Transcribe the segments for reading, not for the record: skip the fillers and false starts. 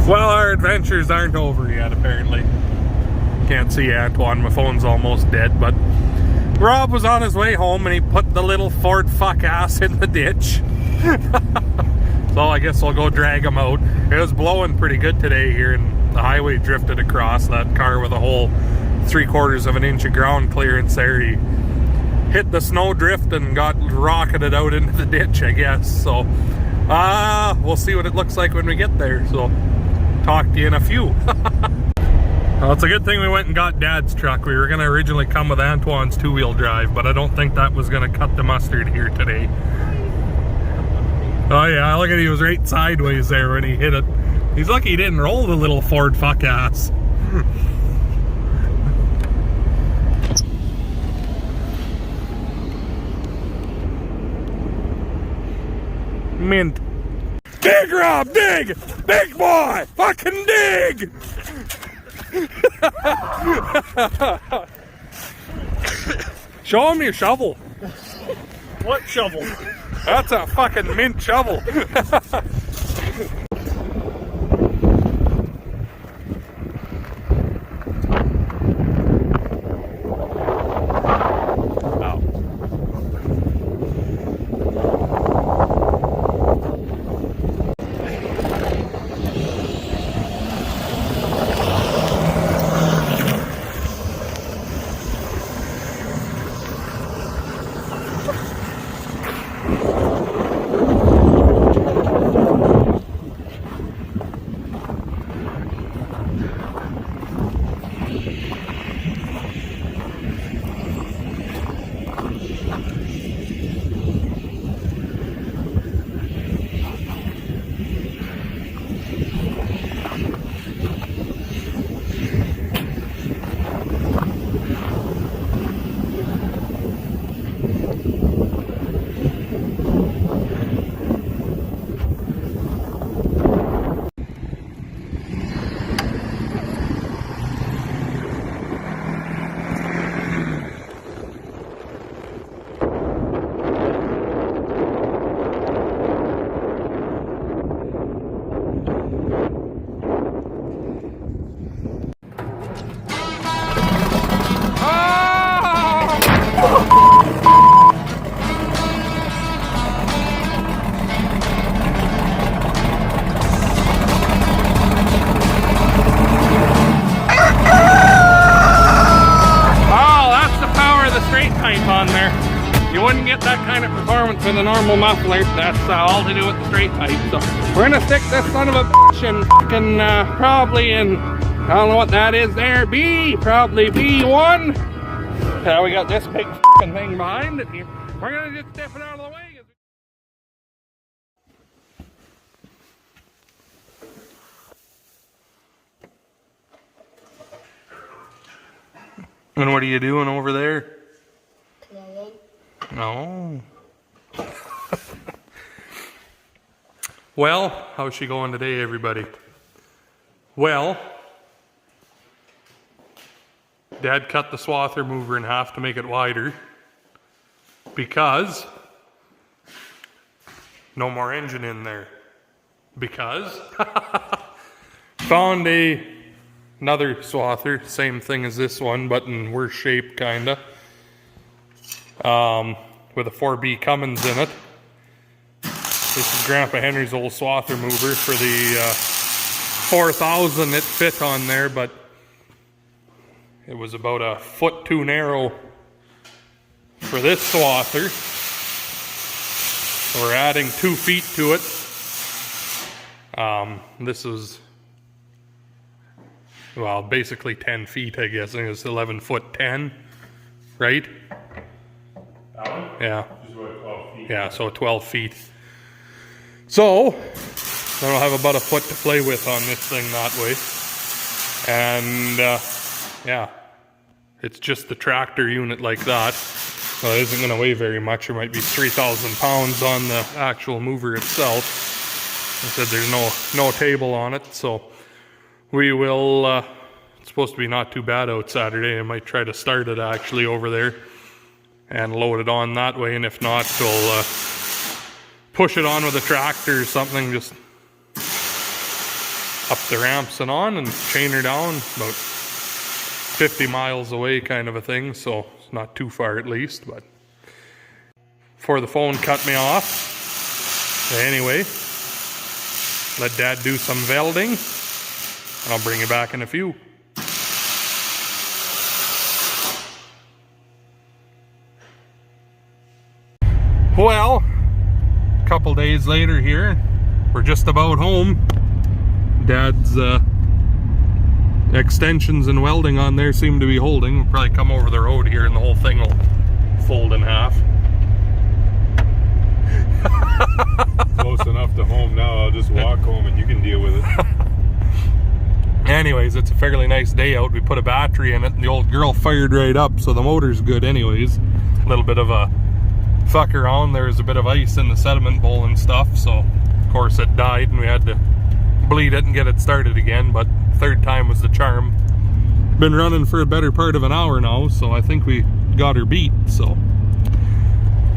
Well, our adventures aren't over yet, apparently. Can't see Antoine, my phone's almost dead, but Rob was on his way home and he put the little Ford fuck ass in the ditch. So I guess I'll go drag him out. It was blowing pretty good today here and the highway drifted across. That car with a whole 3/4 of an inch of ground clearance there, he hit the snow drift and got rocketed out into the ditch, I guess. So we'll see what it looks like when we get there. So talk to you in a few. Well, it's a good thing we went and got Dad's truck. We were going to originally come with Antoine's 2-wheel drive, but I don't think that was going to cut the mustard here today. Oh yeah, look at, he was right sideways there when he hit it. He's lucky he didn't roll the little Ford fuck ass. Mint. Dig, Rob, dig! Big boy! Fucking dig! Show him your shovel. What shovel? That's a fucking mint shovel. On there. You wouldn't get that kind of performance with a normal muffler. That's all to do with the straight pipe. So we're gonna stick this son of a bitch in fucking probably in, I don't know what that is there, probably B1. We got this big fucking thing behind it here. We're gonna just step it out of the way. And what are you doing over there? No. Well, how's she going today, everybody? Well, Dad cut the swather mover in half to make it wider because no more engine in there. Because found another swather, same thing as this one, but in worse shape, kinda. With a 4B Cummins in it. This is Grandpa Henry's old swather mover for the 4000 it fit on there, but it was about a foot too narrow for this swather. So we're adding 2 feet to it. This is, well, basically 10 feet, I guess. I think it's 11 foot 10, right? Yeah. Just about 12 feet. Yeah, so 12 feet. So, I'll have about a foot to play with on this thing that way. And, yeah, it's just the tractor unit like that. So it isn't going to weigh very much. There might be 3,000 pounds on the actual mover itself. I said there's no table on it, so we will, it's supposed to be not too bad out Saturday. I might try to start it actually over there and load it on that way, and if not, we'll push it on with a tractor or something, just up the ramps and on and chain her down about 50 miles away kind of a thing, so it's not too far at least. But before the phone cut me off, anyway, let Dad do some welding and I'll bring you back in a few. Well, a couple days later here, we're just about home. Dad's extensions and welding on there seem to be holding. We'll probably come over the road here and the whole thing will fold in half. Close enough to home now. I'll just walk home and you can deal with it. Anyways, it's a fairly nice day out. We put a battery in it and the old girl fired right up, so the motor's good anyways. A little bit of a fuck around. There's a bit of ice in the sediment bowl and stuff, so of course it died and we had to bleed it and get it started again, but third time was the charm. Been running for a better part of an hour now, so I think we got her beat. So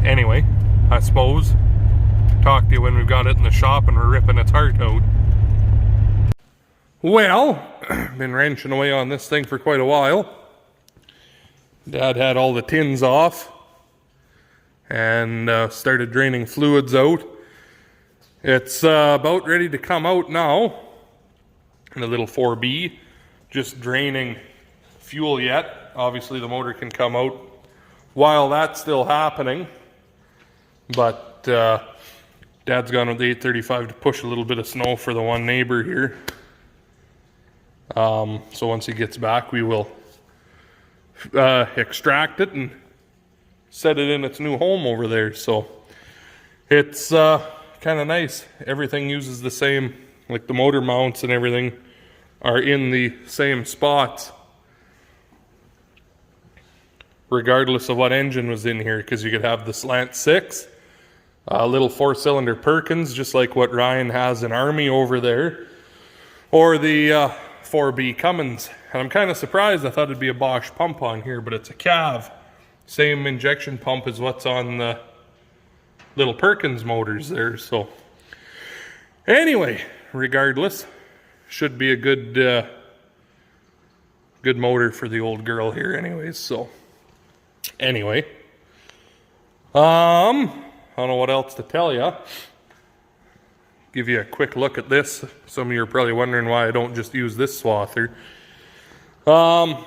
anyway, I suppose talk to you when we've got it in the shop and we're ripping its heart out. Well, been wrenching away on this thing for quite a while. Dad had all the tins off and started draining fluids out. It's about ready to come out now in the little 4B, just draining fuel yet. Obviously the motor can come out while that's still happening, but Dad's gone with the 835 to push a little bit of snow for the one neighbor here. So once he gets back we will extract it and set it in its new home over there. So it's kind of nice. Everything uses the same, like the motor mounts and everything are in the same spots regardless of what engine was in here, because you could have the slant 6, a little 4-cylinder Perkins just like what Ryan has in Army over there, or the 4B Cummins. And I'm kind of surprised. I thought it'd be a Bosch pump on here, but it's a Cav. Same injection pump as what's on the little Perkins motors there. So anyway, regardless, should be a good good motor for the old girl here anyways. So anyway, I don't know what else to tell you. Give you a quick look at this. Some of you are probably wondering why I don't just use this swather. Well,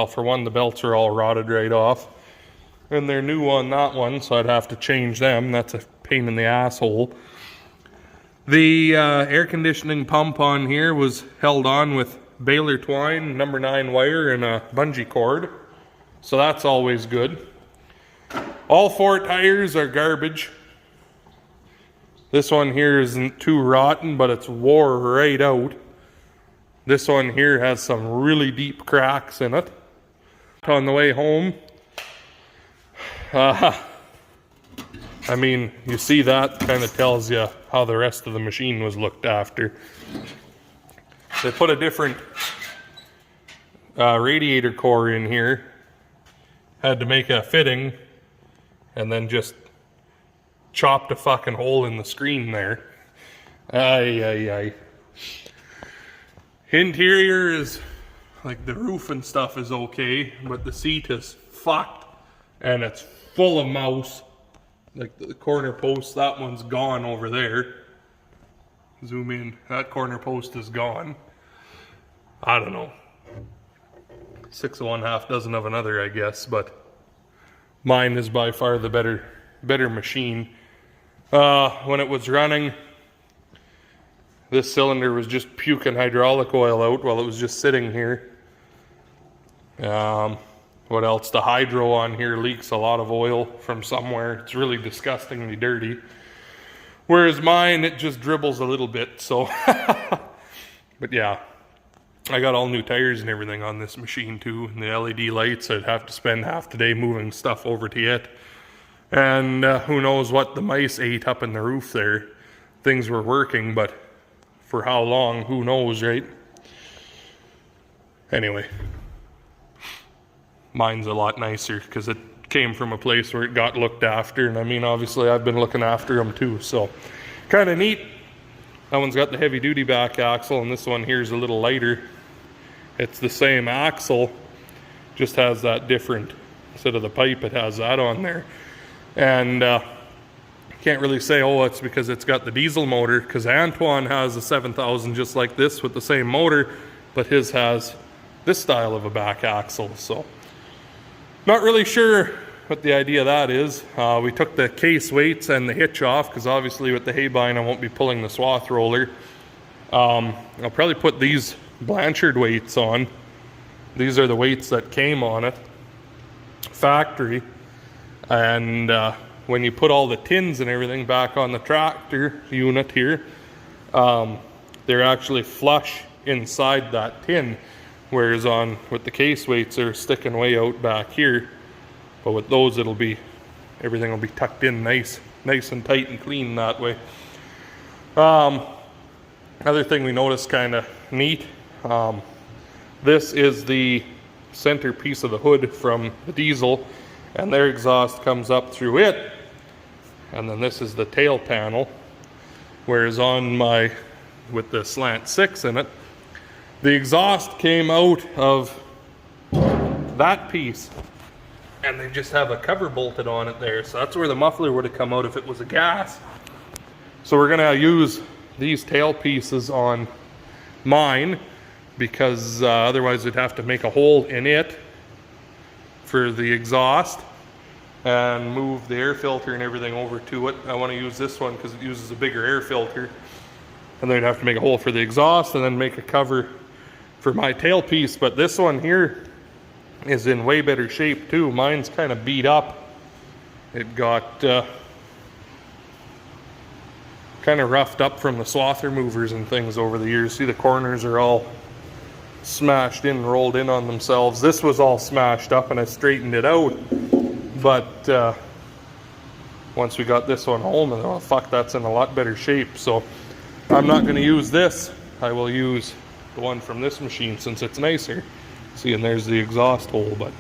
for one, the belts are all rotted right off. And they're new on that one, so I'd have to change them. That's a pain in the asshole. The air conditioning pump on here was held on with baler twine, number 9 wire, and a bungee cord. So that's always good. All 4 tires are garbage. This one here isn't too rotten, but it's wore right out. This one here has some really deep cracks in it. On the way home, I mean, you see that kind of tells you how the rest of the machine was looked after. They put a different radiator core in here. Had to make a fitting and then just chopped a fucking hole in the screen there. Ay. Interior is, like, the roof and stuff is okay, but the seat is fucked and it's full of mouse. Like the corner post, that one's gone over there. Zoom in, that corner post is gone. I don't know. 6 of one, half dozen of another, I guess, but mine is by far the better machine. When it was running, this cylinder was just puking hydraulic oil out while it was just sitting here. What else? The hydro on here leaks a lot of oil from somewhere. It's really disgustingly dirty. Whereas mine, it just dribbles a little bit, so. But yeah, I got all new tires and everything on this machine too. And the LED lights, I'd have to spend half the day moving stuff over to it. And who knows what the mice ate up in the roof there. Things were working, but for how long, who knows, right? Anyway. Mine's a lot nicer because it came from a place where it got looked after. And I mean, obviously I've been looking after them too, so kind of neat. That one's got the heavy duty back axle, and this one here is a little lighter. It's the same axle, just has that different, instead of the pipe, it has that on there. And can't really say, oh, it's because it's got the diesel motor, because Antoine has a 7000 just like this with the same motor, but his has this style of a back axle. So not really sure what the idea of that is. We took the case weights and the hitch off, because obviously with the hay bine I won't be pulling the swath roller. I'll probably put these Blanchard weights on. These are the weights that came on it factory, and when you put all the tins and everything back on the tractor unit here, they're actually flush inside that tin, whereas on with the case weights they're sticking way out back here. But with those it'll be, everything will be tucked in nice and tight and clean that way. Other thing we noticed kind of neat, this is the center piece of the hood from the diesel, and their exhaust comes up through it, and then this is the tail panel, whereas on my, with the slant 6 in it, the exhaust came out of that piece, and they just have a cover bolted on it there, so that's where the muffler would have come out if it was a gas. So we're gonna use these tail pieces on mine, because otherwise we'd have to make a hole in it for the exhaust and move the air filter and everything over to it. I want to use this one because it uses a bigger air filter, and then I'd have to make a hole for the exhaust and then make a cover for my tailpiece. But this one here is in way better shape too. Mine's kind of beat up. It got kind of roughed up from the swather movers and things over the years. See, the corners are all smashed in, rolled in on themselves. This was all smashed up and I straightened it out, but once we got this one home, and oh fuck, that's in a lot better shape. So I'm not going to use this. I will use the one from this machine since it's nicer. See, and there's the exhaust hole. But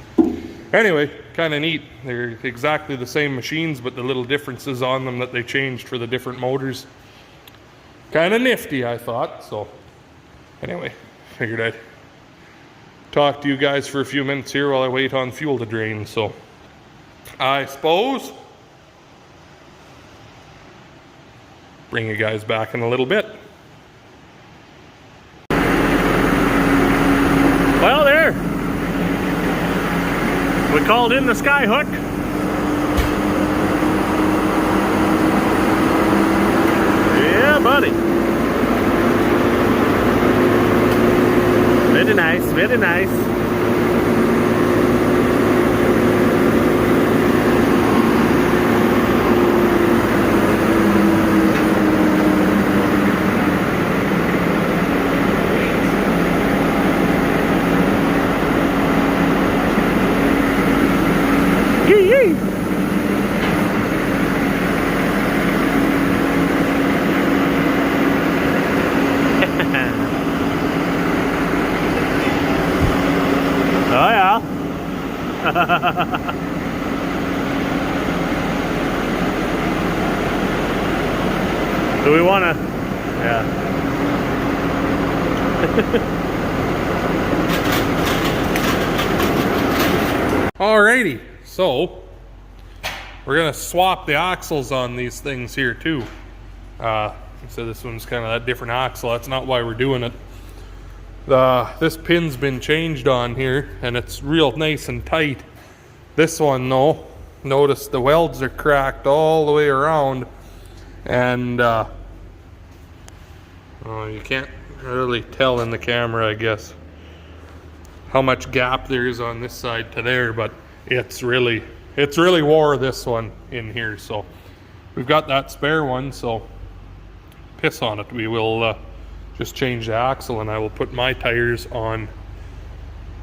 anyway, kind of neat. They're exactly the same machines, but the little differences on them that they changed for the different motors, kind of nifty, I thought. So anyway, figured I'd talk to you guys for a few minutes here while I wait on fuel to drain. So I suppose bring you guys back in a little bit. Well, there, we called in the skyhook. Yeah, buddy. Very nice, very nice. Yee-yee. Oh yeah. Do we want to? Yeah. Alrighty, so we're gonna swap the axles on these things here too. So this one's kind of that different axle. That's not why we're doing it. This pin's been changed on here and it's real nice and tight. This one though, notice the welds are cracked all the way around, and oh, you can't really tell in the camera, I guess, how much gap there is on this side to there, but it's really wore this one in here. So we've got that spare one, so piss on it. We will just change the axle, and I will put my tires on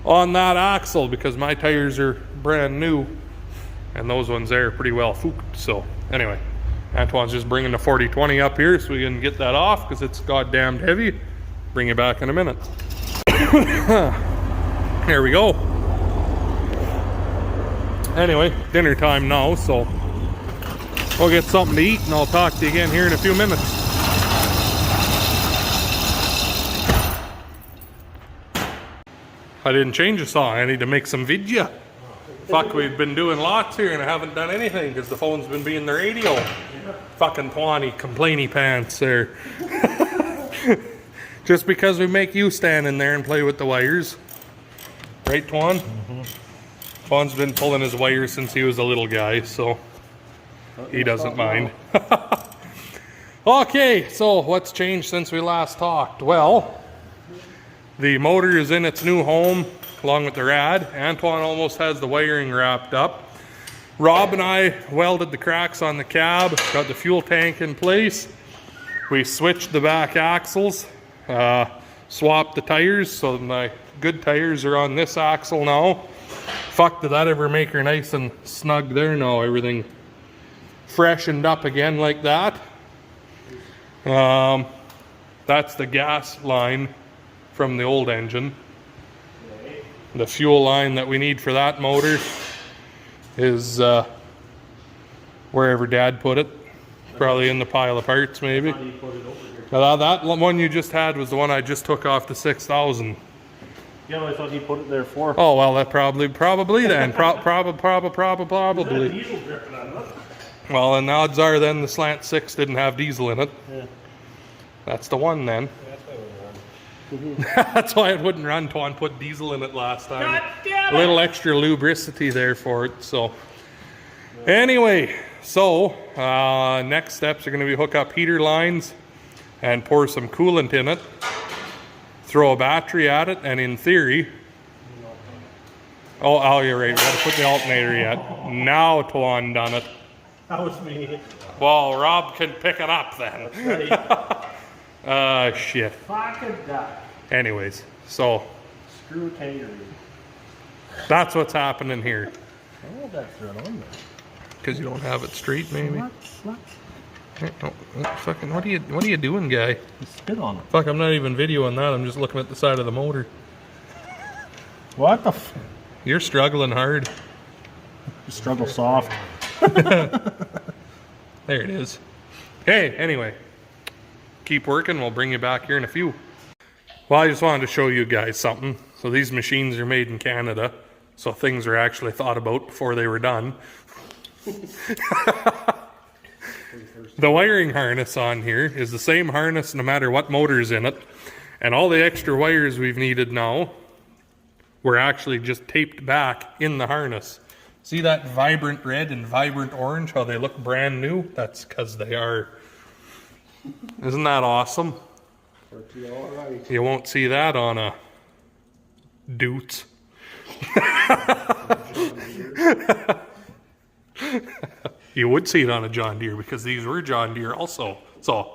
that axle because my tires are brand new and those ones there are pretty well fooked. So anyway, Antoine's just bringing the 4020 up here so we can get that off because it's goddamn heavy. Bring it back in a minute. There we go. Anyway, dinner time now, so we'll get something to eat and I'll talk to you again here in a few minutes. I didn't change the saw. I need to make some video. Fuck, we've been doing lots here and I haven't done anything because the phone's been being the radio. Fucking Twanny, complainy pants there. Just because we make you stand in there and play with the wires. Right, Twan? Mm-hmm. Twan's been pulling his wires since he was a little guy, so he doesn't mind. Okay, so what's changed since we last talked? Well, the motor is in its new home along with the rad. Antoine almost has the wiring wrapped up. Rob and I welded the cracks on the cab, got the fuel tank in place. We switched the back axles, swapped the tires, so my good tires are on this axle now. Fuck, did that ever make her nice and snug there? No, everything freshened up again like that. That's the gas line from the old engine. The fuel line that we need for that motor is wherever Dad put it. Probably in the pile of parts, maybe. That one you just had was the one I just took off the 6000. Yeah, I thought he put it there for. Oh well, that probably then. Probably. Well, and the odds are then the Slant 6 didn't have diesel in it. Yeah. That's the one then. That's why it wouldn't run. Twan put diesel in it last time. God damn it. A little extra lubricity there for it. So anyway, so next steps are going to be hook up heater lines and pour some coolant in it, throw a battery at it, and in theory, oh you're right, we got to put the alternator yet. Now Twan done it. That was me. Well, Rob can pick it up then. Shit. Fucking duck. Anyways, so Screw tangerine. that's what's happening here. Oh, that's right on there. Because you don't have it straight, maybe. What? Fucking, what are you doing, guy? You spit on it. Fuck, I'm not even videoing that. I'm just looking at the side of the motor. What the You're struggling hard. You struggle soft. There it is. Okay, anyway. Keep working. We'll bring you back here in a few. Well, I just wanted to show you guys something. So these machines are made in Canada. So things are actually thought about before they were done. The wiring harness on here is the same harness no matter what motor's in it. And all the extra wires we've needed now were actually just taped back in the harness. See that vibrant red and vibrant orange, how they look brand new? That's because they are. Isn't that awesome? You won't see that on a Doots. You would see it on a John Deere because these were John Deere also. So,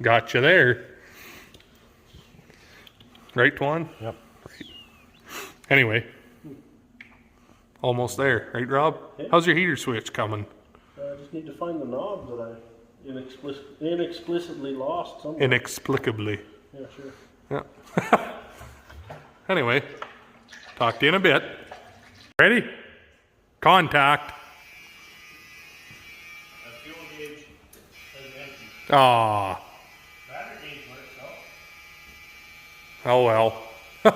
got you there. Right, Twan? Yep. Right. Anyway, almost there. Right, Rob? Yeah. How's your heater switch coming? I just need to find the knob that I inexplicably lost somewhere. Inexplicably. Yeah, sure. Yeah. Anyway, talk to you in a bit. Ready? Contact. Fuel gauge is empty. Ah. Battery gauge works out. Oh well. You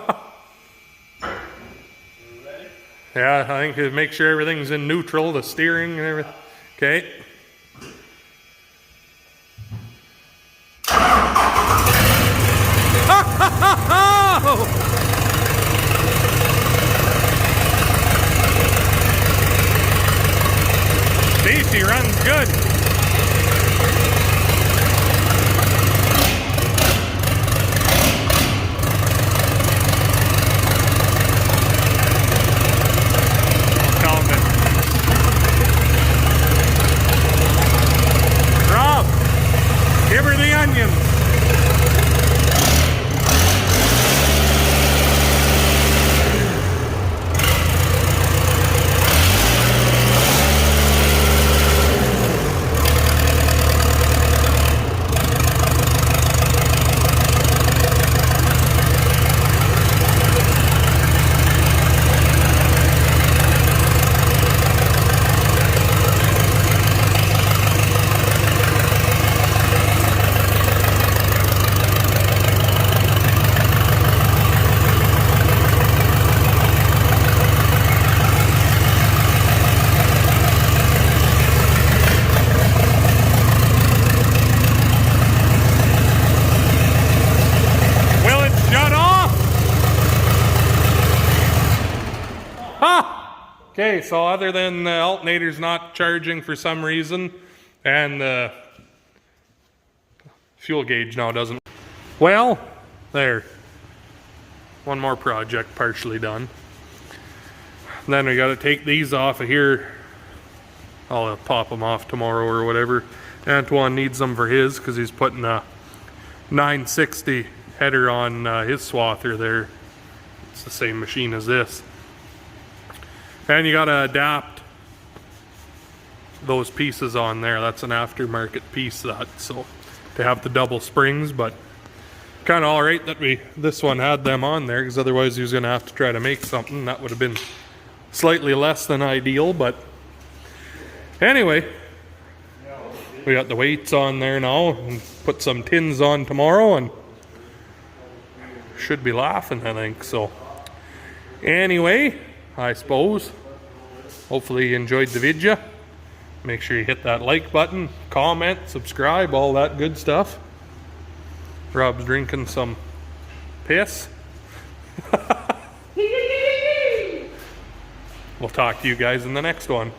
ready? Yeah, I think to make sure everything's in neutral, the steering and everything. Okay. Stacy runs good. Rob, give her the onions. Okay, so other than the alternator's not charging for some reason, and the fuel gauge now doesn't. Well, there. One more project partially done. Then we got to take these off of here. I'll pop them off tomorrow or whatever. Antoine needs them for his because he's putting a 960 header on his swather there. It's the same machine as this. And you got to adapt those pieces on there. That's an aftermarket piece, that, so to have the double springs, but kind of all right that this one had them on there, because otherwise he was going to have to try to make something that would have been slightly less than ideal. But anyway, we got the weights on there now, and put some tins on tomorrow, and should be laughing, I think. So anyway, I suppose hopefully you enjoyed the video. Make sure you hit that like button, comment, subscribe, all that good stuff. Rob's drinking some piss. We'll talk to you guys in the next one.